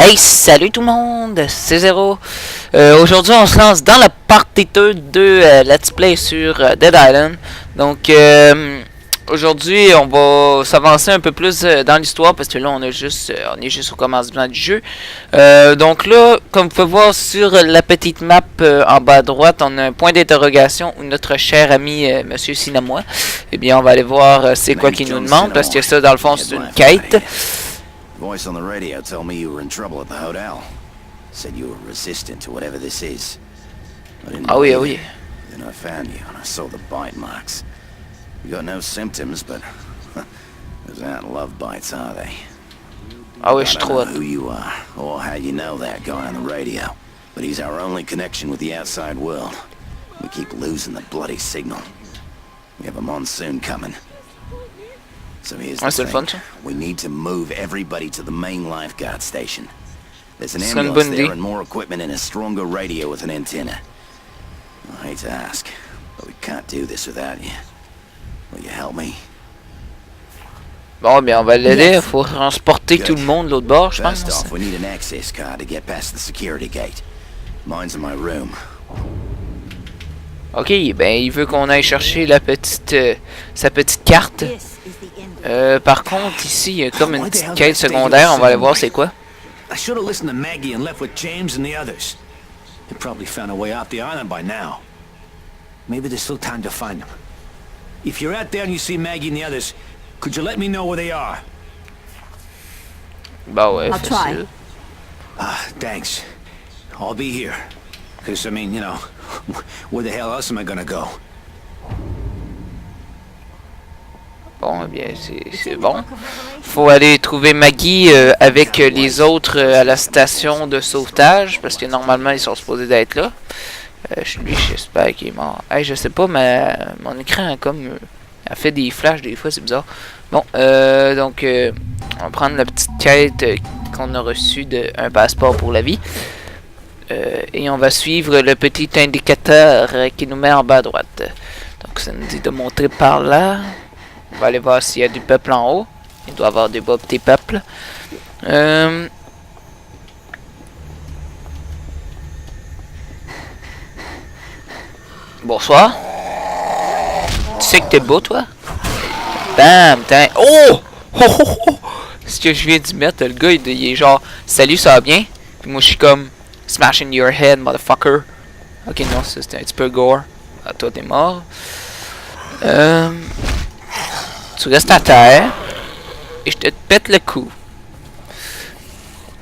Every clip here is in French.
Hey, salut tout le monde, c'est Zero. Aujourd'hui, on se lance dans la partie 2 de Let's Play sur Dead Island. Donc, aujourd'hui, on va s'avancer un peu plus dans l'histoire parce que là, on est juste au commencement du jeu. Donc là, comme vous pouvez voir sur la petite map en bas à droite, on a un point d'interrogation où notre cher ami Monsieur Sinamois. Eh bien, on va aller voir c'est quoi qu'il nous demande parce que ça, dans le fond, c'est une quête. Voice on the radio told me you were in trouble at the hotel. Said you were resistant to whatever this is. I didn't believe it. Then I found you and I saw the bite marks. You got no symptoms, but those aren't love bites, are they? Ah oui, I don't know who you are or how you know that guy on the radio, but he's our only connection with the outside world. We keep losing the bloody signal. We have a monsoon coming. So here's the thing. We need to move everybody to the main lifeguard station. There's an ambulance there and more equipment and a stronger radio with an antenna. I hate to ask, but we can't do this without you. Will you help me? Bon, bien, on va l'aider. Il faut transporter tout le monde de l'autre bord, je pense. First off, we need an access card to get past the security gate. Mine's in my room. Ok, ben, il veut qu'on aille chercher la petite, sa petite carte. Par contre, ici, il y a comme une petite quête secondaire. On va aller voir c'est quoi. I should have listened to Maggie and left with James and the others. They probably found a way off the island by now. Maybe there's still time to find them. If you're out there and you see Maggie and the others, could you let me know where they are? Bah ouais, I'll try. Thanks. I'll be here. Because, I mean, you know, where the hell else am I gonna go? Bon, eh bien, c'est bon. Faut aller trouver Maggie avec les autres à la station de sauvetage, parce que normalement, ils sont supposés d'être là. Lui, j'espère qu'il est mort. Hey, je sais pas, mais mon écran a comme... a fait des flashs des fois, c'est bizarre. Bon, donc, on va prendre la petite quête qu'on a reçue de un passeport pour la vie. Et on va suivre le petit indicateur qui nous met en bas à droite. Donc, ça nous dit de monter par là. On va aller voir s'il y a du peuple en haut. Il doit y avoir des peuples. Bonsoir. Tu sais que t'es beau, toi? Bam! Oh! Oh! Oh! Oh! Ce que je viens d'y mettre, le gars, il est genre, salut, ça va bien? Puis moi, je suis comme, smashing your head, motherfucker. Ok, non, c'était un petit peu gore. Ah, toi, t'es mort. Tu restes à terre et je te pète le cou.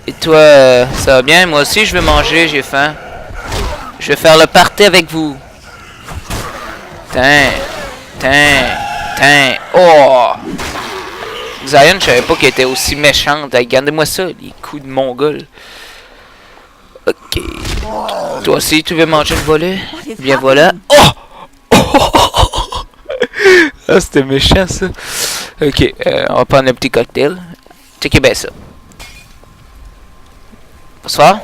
Et toi, ça va bien? Moi aussi, je veux manger, j'ai faim. Je vais faire le party avec vous. Oh! Zion, je savais pas qu'elle était aussi méchante. Regardez-moi ça, les coups de mongol. Ok. Toi aussi, tu veux manger le volet? Bien voilà. Oh! Ah, c'était méchant ça. Ok, on va prendre un petit cocktail. Checkez bien ça. Bonsoir.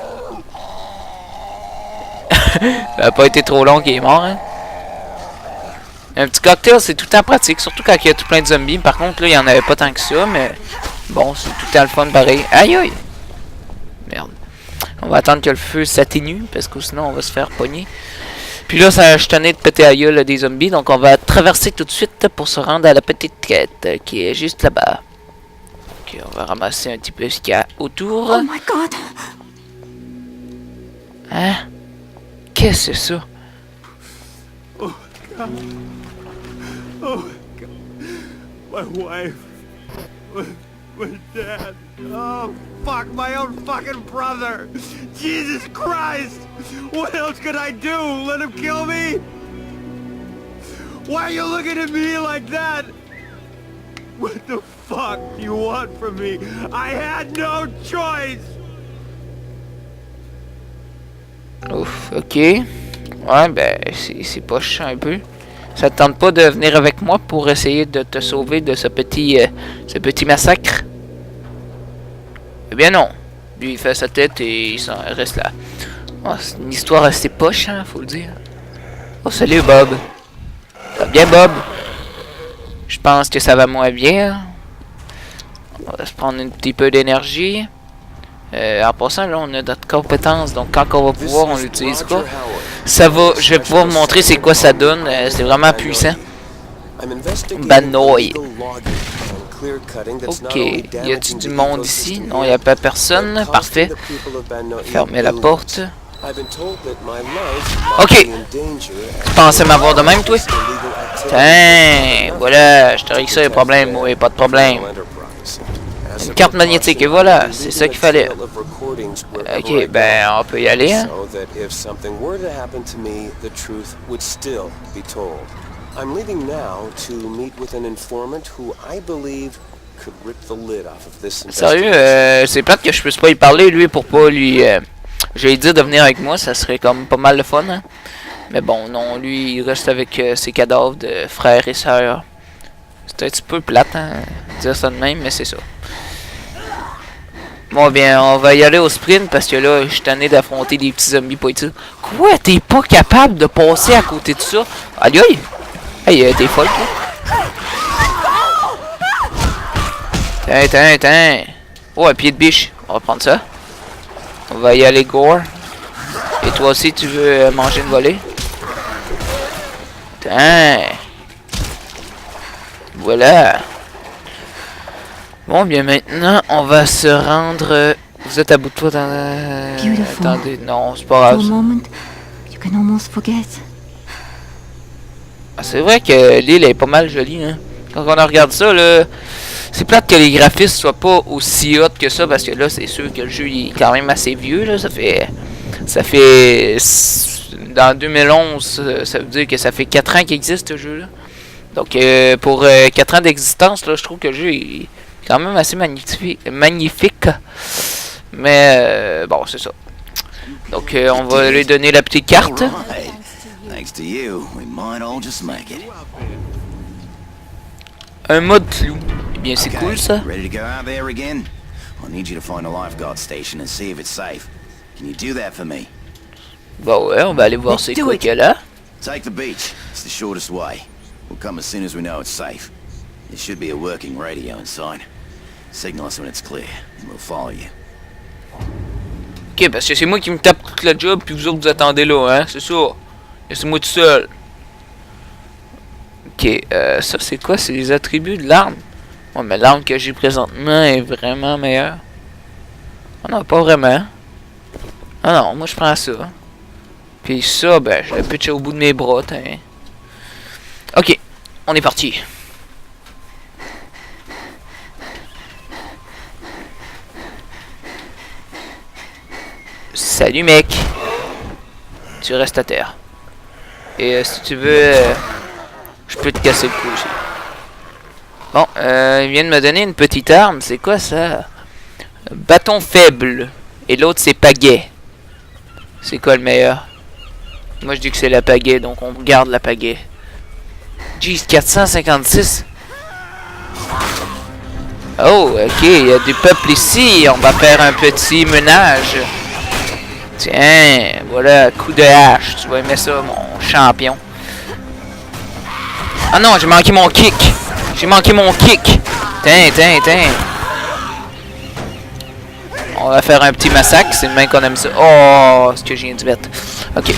Ça a pas été trop long qu'il est mort, hein. Un petit cocktail, c'est tout le temps pratique, surtout quand il y a tout plein de zombies. Par contre, là, il y en avait pas tant que ça, mais bon, c'est tout le temps le fun pareil. Aïe aïe! Merde. On va attendre que le feu s'atténue, parce que sinon on va se faire pogner. Puis là, ça je tenais de péter à gueule des zombies, donc on va traverser tout de suite pour se rendre à la petite quête qui est juste là-bas. Ok, on va ramasser un petit peu ce qu'il y a autour. Oh my God! Hein? Qu'est-ce que c'est ça? Oh God. Oh God. My wife. My dad. Oh fuck, my own fucking brother. Jesus Christ! What else could I do? Let him kill me? Why are you looking at me like that? What the fuck do you want from me? I had no choice! Ouf, ok. Ouais, ben, c'est poche un peu. Ça te tente pas de venir avec moi pour essayer de te sauver de ce petit massacre? Eh bien non. Lui, il fait sa tête et il reste là. Oh, c'est une histoire assez poche, hein, faut le dire. Oh, salut, Bob. Ça va bien, Bob? Je pense que ça va moins bien. On va se prendre un petit peu d'énergie. En passant, là, on a notre compétence, donc quand on va pouvoir, on l'utilisera. Ça va, je vais pouvoir vous montrer c'est quoi ça donne. C'est vraiment puissant. Banoï. Ok, y a-t-il du monde ici? Non, y a pas personne. Parfait. Fermez la porte. Ok. Tu pensais m'avoir de même, toi? Tiens, voilà, je te règle ça, les problèmes. Oui, pas de problème. Une carte magnétique, et voilà, c'est ça qu'il fallait. Ok, ben, on peut y aller, hein? I'm leaving now to meet with an informant who I believe could rip the lid off of this investigation. Sérieux, c'est plate que je puisse pas y parler, lui, pour pas lui... je vais lui dire de venir avec moi, ça serait comme pas mal de fun, hein? Mais bon, non, lui, il reste avec ses cadavres de frères et sœurs. C'est un petit peu plate, hein, dire ça de même, mais c'est ça. Bon, bien, on va y aller au sprint, parce que là, je suis tanné d'affronter des petits zombies pas utiles. Quoi? T'es pas capable de passer à côté de ça? Aïe aïe! Hey, t'es folle, toi. Tiens. Oh, un pied de biche. On va prendre ça. On va y aller, gore. Et toi aussi, tu veux manger une volée? Tiens. Voilà. Bon, bien maintenant, on va se rendre... Vous êtes à bout de toi dans... Attendez, non, c'est pas grave. C'est vrai que l'île est pas mal jolie, hein. Quand on regarde ça, là, c'est plate que les graphismes soient pas aussi hot que ça, parce que là, c'est sûr que le jeu il est quand même assez vieux, là. Ça fait dans 2011, ça veut dire que ça fait 4 ans qu'il existe, ce jeu-là. Donc, pour 4 ans d'existence, là, je trouve que le jeu est quand même assez magnifique. Mais, bon, c'est ça. Donc, on va lui donner la petite carte. Thanks to you, we might all just make it. Un mode clou. Eh bien, c'est cool, ça. Ready to go out there again? I need you to find a lifeguard station and see if it's safe. Can you do that for me? Bon, ouais, on va aller voir c'est quoi qu'il y a là. Take the beach. It's the shortest way. We'll come as soon as we know it's safe. There should be a working radio inside. Signal us when it's clear, and we'll follow you. Ok, parce que c'est moi qui me tape toute la job, puis vous autres vous attendez là, hein, c'est ça. Laissez-moi tout seul. Ok, ça c'est quoi? C'est les attributs de l'arme. Ouais, mais l'arme que j'ai présentement est vraiment meilleure. Ah non, pas vraiment. Ah non, moi je prends ça. Puis ça, ben, je le pitch au bout de mes bras, hein. Ok, on est parti. Salut mec. Tu restes à terre. Et si tu veux, je peux te casser le cou aussi. Bon, il vient de me donner une petite arme. C'est quoi ça? Bâton faible. Et l'autre c'est pagaie. C'est quoi le meilleur? Moi je dis que c'est la pagaie, donc on regarde la pagaie. Jeez, 456. Oh, ok, il y a du peuple ici. On va faire un petit ménage. Tiens, voilà, coup de hache. Tu vas aimer ça, mon champion. Ah non, j'ai manqué mon kick. Tiens. On va faire un petit massacre, c'est le même qu'on aime ça. Oh, ce que je viens de mettre. Ok.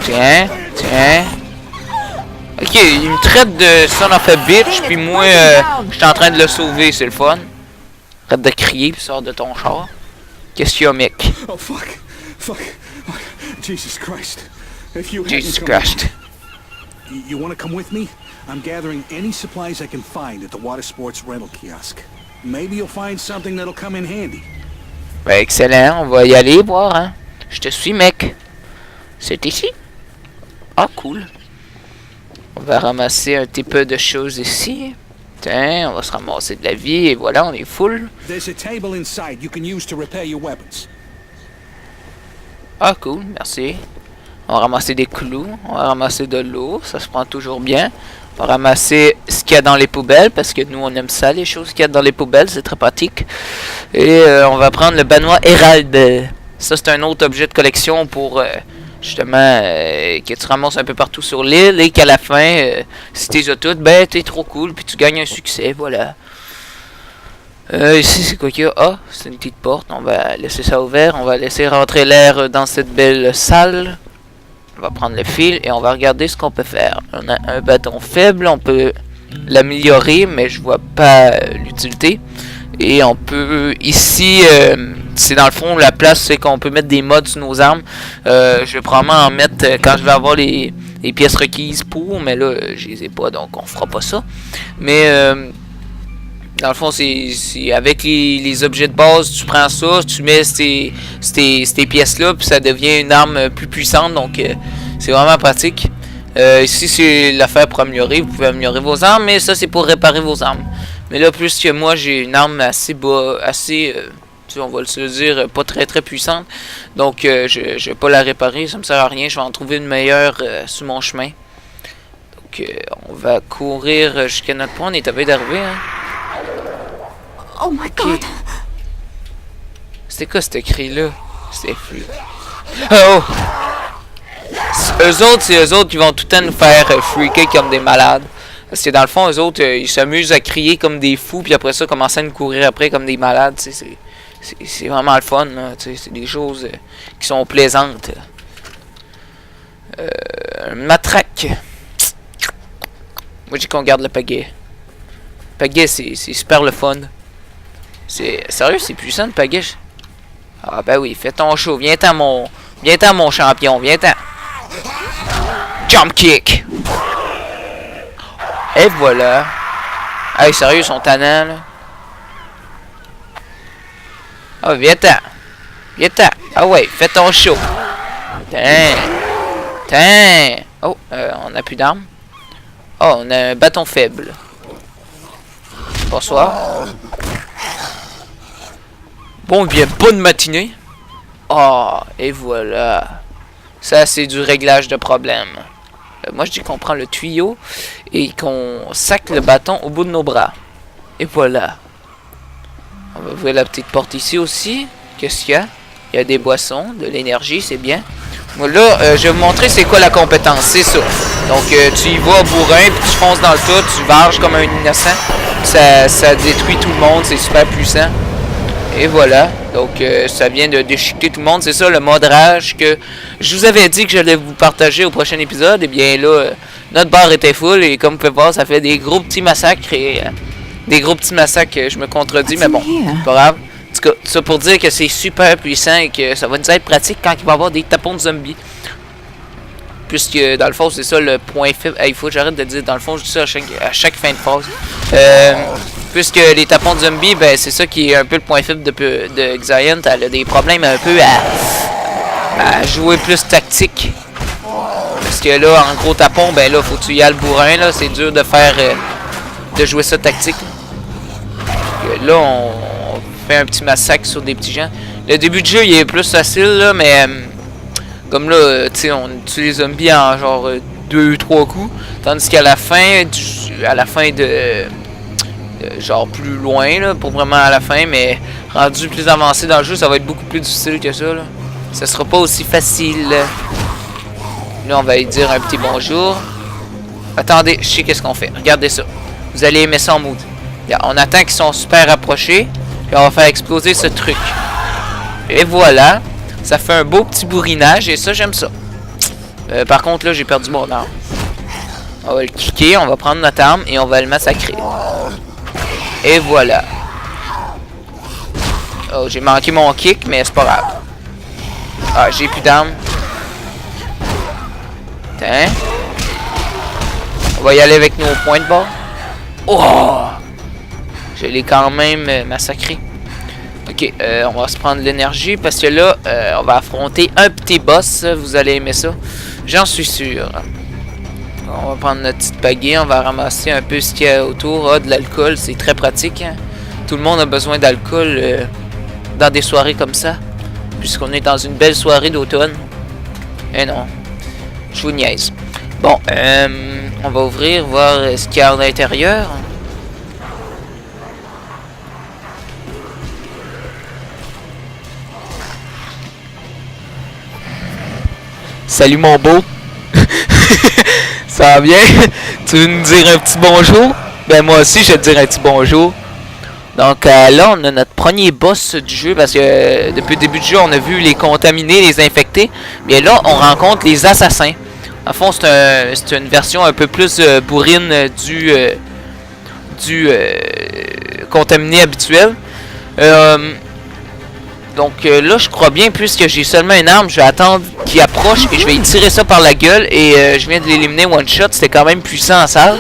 Tiens. Ok, il me traite de son of a bitch, puis moi, je suis en train de le sauver, c'est le fun. Arrête de crier, puis sors de ton char. Qu'est-ce qu'il y a, mec? Oh, fuck. Jesus Christ. Jesus Christ. You want to come with me? I'm gathering any supplies I can find at the water sports rental kiosk. Maybe you'll find something that'll come in handy. Ben, excellent, on va y aller voir, hein. Je te suis, mec. C'est ici? Ah, cool. On va ramasser un petit peu de choses ici. Tiens, on va se ramasser de la vie, et voilà, on est full. There's a table inside you can use to repair your weapons. Ah, cool, merci. On va ramasser des clous, on va ramasser de l'eau, ça se prend toujours bien. On va ramasser ce qu'il y a dans les poubelles, parce que nous, on aime ça, les choses qu'il y a dans les poubelles, c'est très pratique. Et on va prendre le Banois Hérald. Ça, c'est un autre objet de collection pour, justement, que tu ramasses un peu partout sur l'île, et qu'à la fin, si t'es toutes, ben, t'es trop cool, puis tu gagnes un succès, voilà. Ici, c'est quoi qu'il y a? Ah, c'est une petite porte. On va laisser ça ouvert. On va laisser rentrer l'air dans cette belle salle. On va prendre le fil et on va regarder ce qu'on peut faire. On a un bâton faible. On peut l'améliorer, mais je vois pas l'utilité. Et on peut... Ici, c'est dans le fond, la place, c'est qu'on peut mettre des mods sur nos armes. Je vais probablement en mettre quand je vais avoir les pièces requises pour. Mais là, je les ai pas, donc on fera pas ça. Mais... dans le fond, c'est avec les objets de base, tu prends ça, tu mets ces pièces-là, puis ça devient une arme plus puissante, donc c'est vraiment pratique. Ici, c'est l'affaire pour améliorer, vous pouvez améliorer vos armes, mais ça, c'est pour réparer vos armes. Mais là, plus que moi, j'ai une arme assez on va se le dire, pas très très puissante, donc je vais pas la réparer, ça me sert à rien, je vais en trouver une meilleure sur mon chemin. Donc, on va courir jusqu'à notre point, on est à veille d'arriver, hein. Oh my god! C'était quoi ce cri-là? C'était fou. Oh! Eux autres, c'est eux autres qui vont tout le temps nous faire freaker comme des malades. Parce que dans le fond, eux autres, ils s'amusent à crier comme des fous, puis après ça, commencer à nous courir après comme des malades. C'est vraiment le fun, là. C'est des choses qui sont plaisantes. Matraque. Moi, je dis qu'on garde le pagaie. Pagaie, c'est super le fun. Sérieux, c'est puissant le pagaie. Ah ben oui, fais ton show. Viens-t'en mon champion. Viens-t'en. Jump kick. Et voilà. Hey, sérieux, ils sont tannants, là. Ah, viens-t'en. Viens-t'en. Ah ouais, fais ton show. Tiens. Oh, on a plus d'armes. Oh, on a un bâton faible. Bonsoir. Bon, bien, bonne matinée. Oh, et voilà. Ça, c'est du réglage de problème. Moi, je dis qu'on prend le tuyau et qu'on sac le bâton au bout de nos bras. Et voilà. On va ouvrir la petite porte ici aussi. Qu'est-ce qu'il y a? Il y a des boissons, de l'énergie, c'est bien. Moi, là, je vais vous montrer c'est quoi la compétence. C'est ça. Donc, tu y vas bourrin, puis tu fonces dans le tas, tu varges comme un innocent. Ça détruit tout le monde, c'est super puissant. Et voilà, donc ça vient de déchiqueter tout le monde. C'est ça le mode rage que je vous avais dit que j'allais vous partager au prochain épisode. Et bien là, notre barre était full et comme vous pouvez voir, ça fait des gros petits massacres. Et je me contredis, mais bon, pas grave. En tout cas, ça pour dire que c'est super puissant et que ça va nous être pratique quand il va y avoir des tapons de zombies. Puisque dans le fond, c'est ça le point faible. Il faut que j'arrête de dire dans le fond, je dis ça à chaque fin de phrase. Puisque les tapons de zombies, ben c'est ça qui est un peu le point faible de Xayant. Elle a des problèmes un peu à jouer plus tactique. Parce que là, en gros tapon, ben là, faut que tu y ailles le bourrin, là. C'est dur de faire de jouer ça tactique. Là, on fait un petit massacre sur des petits gens. Le début de jeu, il est plus facile, là, mais comme là, tu sais, on tue les zombies en genre 2-3 coups. Tandis qu'à la fin, de genre plus loin, là, pour vraiment à la fin, mais rendu plus avancé dans le jeu, ça va être beaucoup plus difficile que ça, là. Ça sera pas aussi facile. Là, on va lui dire un petit bonjour. Attendez, je sais qu'est-ce qu'on fait. Regardez ça. Vous allez aimer ça en mode. On attend qu'ils sont super approchés, puis on va faire exploser ce truc. Et voilà. Ça fait un beau petit bourrinage, et ça, j'aime ça. Par contre, là, j'ai perdu mon arme. On va le kicker, on va prendre notre arme, et on va le massacrer. Et voilà. Oh, j'ai manqué mon kick, mais c'est pas grave. Ah, j'ai plus d'armes. Tiens. On va y aller avec nos points de bord. Oh! Je l'ai quand même massacré. Ok, on va se prendre l'énergie parce que là, on va affronter un petit boss. Vous allez aimer ça. J'en suis sûr. On va prendre notre petite pagaie. On va ramasser un peu ce qu'il y a autour. Ah, de l'alcool, c'est très pratique. Hein? Tout le monde a besoin d'alcool dans des soirées comme ça. Puisqu'on est dans une belle soirée d'automne. Eh non. Je vous niaise. Bon, on va ouvrir, voir ce qu'il y a à l'intérieur. Salut mon beau. Ça va bien? Tu veux nous dire un petit bonjour? Ben moi aussi je vais te dire un petit bonjour. Donc là, on a notre premier boss du jeu parce que depuis le début du jeu, on a vu les contaminés, les infectés. Bien là, on rencontre les assassins. En fond, c'est une version un peu plus bourrine du contaminé habituel. Donc là, je crois bien, puisque j'ai seulement une arme, je vais attendre qu'il approche et je vais y tirer ça par la gueule. Et je viens de l'éliminer one shot, c'était quand même puissant en salle.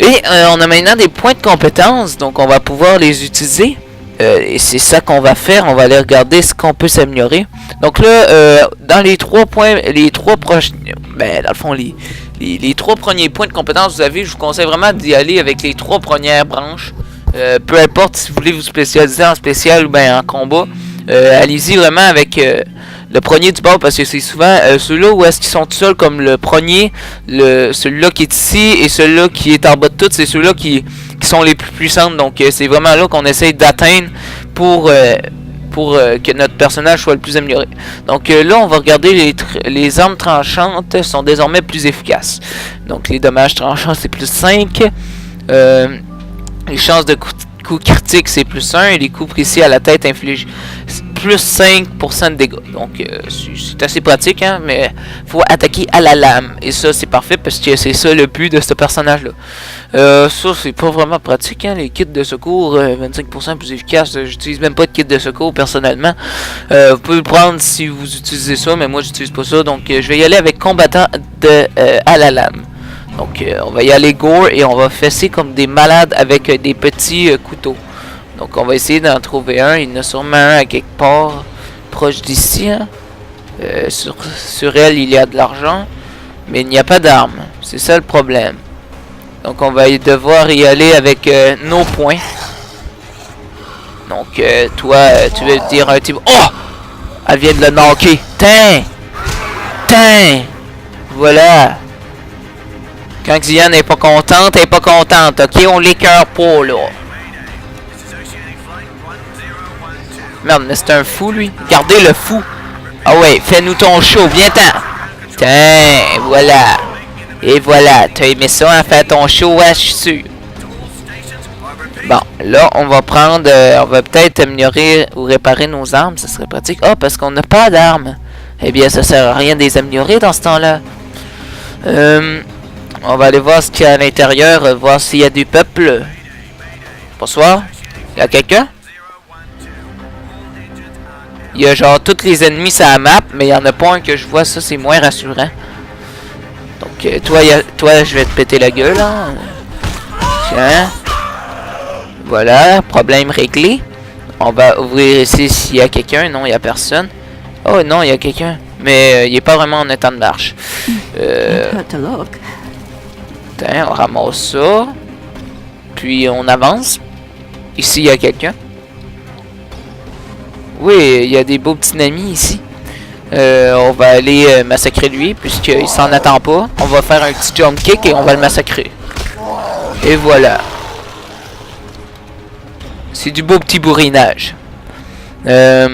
Et on a maintenant des points de compétence, donc on va pouvoir les utiliser. Et c'est ça qu'on va faire, on va aller regarder ce qu'on peut s'améliorer. Donc là, dans les 3 points, les 3 proches, ben dans le fond, les 3 premiers points de compétence que vous avez, je vous conseille vraiment d'y aller avec les 3 premières branches. Peu importe si vous voulez vous spécialiser en spécial ou bien en combat, allez-y vraiment avec le premier du bord parce que c'est souvent ceux-là où est-ce qu'ils sont tout seuls comme le premier, celui-là qui est ici et celui-là qui est en bas de tout, c'est ceux-là qui sont les plus puissantes. Donc c'est vraiment là qu'on essaye d'atteindre pour que notre personnage soit le plus amélioré. Donc là on va regarder les armes tranchantes sont désormais plus efficaces. Donc les dommages tranchants c'est plus 5. Les chances de coups critiques c'est plus 1 et les coups précis à la tête infligent plus 5% de dégâts. Donc c'est assez pratique, hein, mais faut attaquer à la lame. Et ça c'est parfait parce que c'est ça le but de ce personnage là. Ça c'est pas vraiment pratique, hein, les kits de secours 25% plus efficaces. J'utilise même pas de kit de secours personnellement. Vous pouvez le prendre si vous utilisez ça, mais moi j'utilise pas ça. Donc je vais y aller avec combattant à la lame. Donc on va y aller gore et on va fesser comme des malades avec des petits couteaux. Donc on va essayer d'en trouver un. Il y en a sûrement un à quelque part proche d'ici. Hein. Sur elle il y a de l'argent. Mais il n'y a pas d'armes. C'est ça le problème. Donc on va devoir y aller avec nos points. Donc toi tu veux dire un type. Oh! Elle vient de le knocker. Tain! Tain! Voilà. Quand Diane n'est pas contente, elle est pas contente. Ok, on l'écœure pas là. Merde, mais c'est un fou lui. Regardez le fou. Ah ouais, fais-nous ton show, viens-t'en. Tiens, voilà. Et voilà, t'as aimé ça, hein, faire ton show, ouais, je suis sûr. Bon, là, on va prendre, on va peut-être améliorer ou réparer nos armes, ça serait pratique. Ah, parce qu'on n'a pas d'armes. Eh bien, ça sert à rien de les améliorer dans ce temps-là. On va aller voir ce qu'il y a à l'intérieur, voir s'il y a du peuple. Bonsoir. Il y a quelqu'un? Il y a genre tous les ennemis sur la map, mais il n'y en a pas un que je vois, ça c'est moins rassurant. Donc toi je vais te péter la gueule. Hein. Tiens. Voilà, problème réglé. On va ouvrir ici s'il y a quelqu'un. Non, il n'y a personne. Oh non, il y a quelqu'un. Mais il n'est pas vraiment en état de marche. Tiens, on ramasse ça. Puis on avance. Ici, il y a quelqu'un. Oui, il y a des beaux petits amis ici. On va aller massacrer lui, puisqu'il s'en attend pas. On va faire un petit jump kick et on va le massacrer. Et voilà. C'est du beau petit bourrinage. Ça,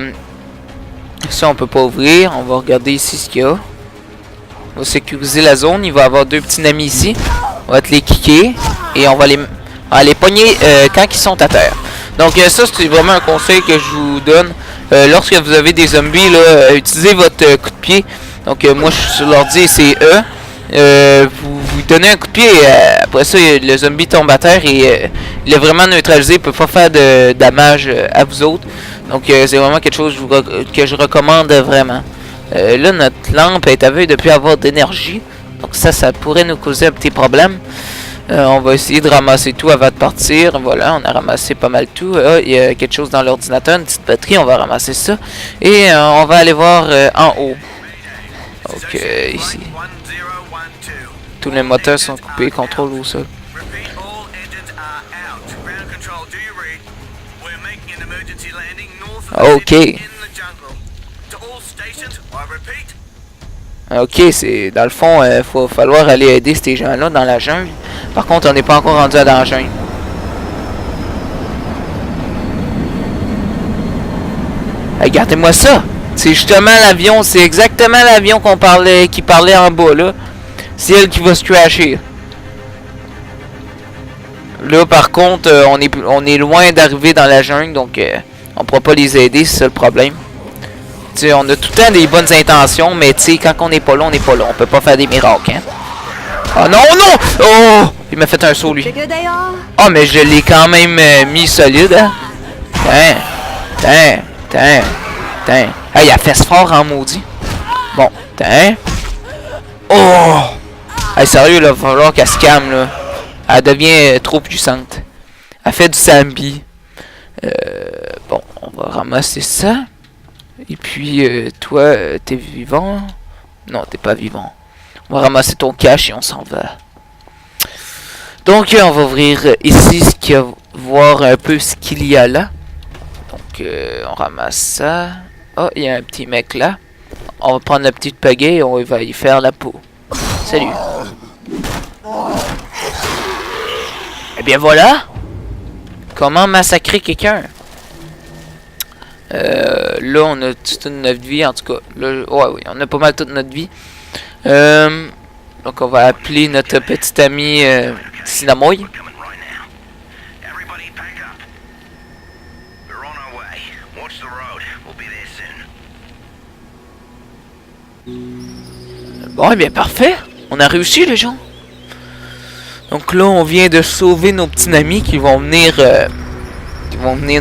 on peut pas ouvrir. On va regarder ici ce qu'il y a. On va sécuriser la zone. Il va y avoir deux petits amis ici. On va te les kicker. Et on va les pogner quand ils sont à terre. Donc ça, c'est vraiment un conseil que je vous donne. Lorsque vous avez des zombies, là, utilisez votre coup de pied. Donc moi, je suis sur l'ordi, c'est E. Vous donnez un coup de pied. Après ça, le zombie tombe à terre et il est vraiment neutralisé. Il peut pas faire de dommage à vous autres. Donc c'est vraiment quelque chose que je recommande vraiment. Là, notre lampe est aveugle depuis avoir d'énergie. Donc ça pourrait nous causer un petit problème. On va essayer de ramasser tout avant de partir. Voilà, on a ramassé pas mal tout. Il y a quelque chose dans l'ordinateur, une petite batterie. On va ramasser ça. Et on va aller voir en haut. Donc ici. Tous les moteurs sont coupés. Contrôle au sol. Ok. Ok, c'est dans le fond, faut falloir aller aider ces gens-là dans la jungle. Par contre, on n'est pas encore rendu à dans la jungle. Regardez-moi ça. C'est justement l'avion, c'est exactement l'avion qui parlait en bas là. C'est elle qui va se crasher. Là, par contre, on est loin d'arriver dans la jungle, donc on pourra pas les aider, c'est ça le problème. Tu sais, on a tout le temps des bonnes intentions, mais tu sais, quand on n'est pas là, on n'est pas là. On peut pas faire des miracles, hein. Oh non, non! Oh! Il m'a fait un saut, lui. Oh, mais je l'ai quand même mis solide, hein. Tiens. Hey, il a fait fort en maudit. Bon, tiens. Oh! Hey, sérieux, là, il va falloir qu'elle se calme, là. Elle devient trop puissante. Elle fait du zombie. Bon, on va ramasser ça. Et puis, toi, t'es vivant? Non, t'es pas vivant. On va ramasser ton cash et on s'en va. Donc, on va ouvrir ici, voir un peu ce qu'il y a là. Donc, on ramasse ça. Oh, il y a un petit mec là. On va prendre la petite pagaie et on va y faire la peau. Salut. Eh bien voilà. Comment massacrer quelqu'un? Là, on a toute notre vie, en tout cas. Là, ouais, oui, on a pas mal toute notre vie. Donc, on va appeler notre petit ami Cinnamouille. Bon, eh bien, parfait. On a réussi, les gens. Donc là, on vient de sauver nos petits amis qui vont venir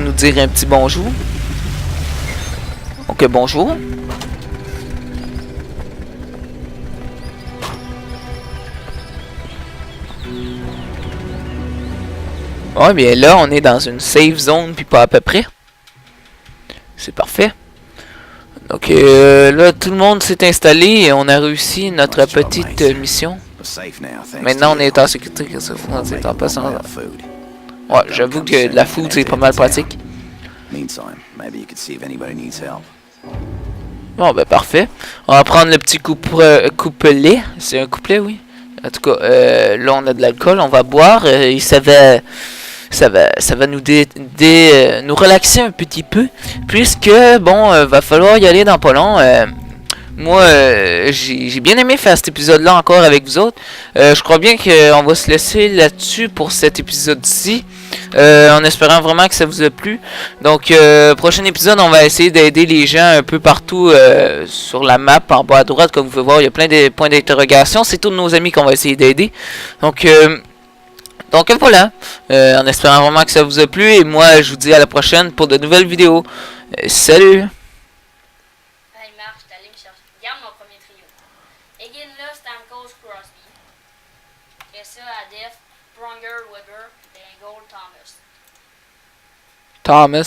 nous dire un petit bonjour. Donc, bonjour. Ouais, bien là, on est dans une safe zone, puis pas à peu près. C'est parfait. Donc là, tout le monde s'est installé et on a réussi notre petite mission. Maintenant, on est en sécurité. C'est en passant. Ouais, j'avoue que la food, c'est pas mal pratique. Bon, ben parfait. On va prendre le petit couplet. C'est un couplet, oui. En tout cas, là, on a de l'alcool. On va boire. Et ça va nous nous relaxer un petit peu. Puisque, bon, va falloir y aller dans pas long. Moi, j'ai bien aimé faire cet épisode-là encore avec vous autres. Je crois bien qu'on va se laisser là-dessus pour cet épisode-ci. En espérant vraiment que ça vous a plu. Donc, prochain épisode, on va essayer d'aider les gens un peu partout sur la map, en bas à droite. Comme vous pouvez voir, il y a plein de points d'interrogation. C'est tous nos amis qu'on va essayer d'aider. Donc voilà. En espérant vraiment que ça vous a plu. Et moi, je vous dis à la prochaine pour de nouvelles vidéos. Salut! Thomas.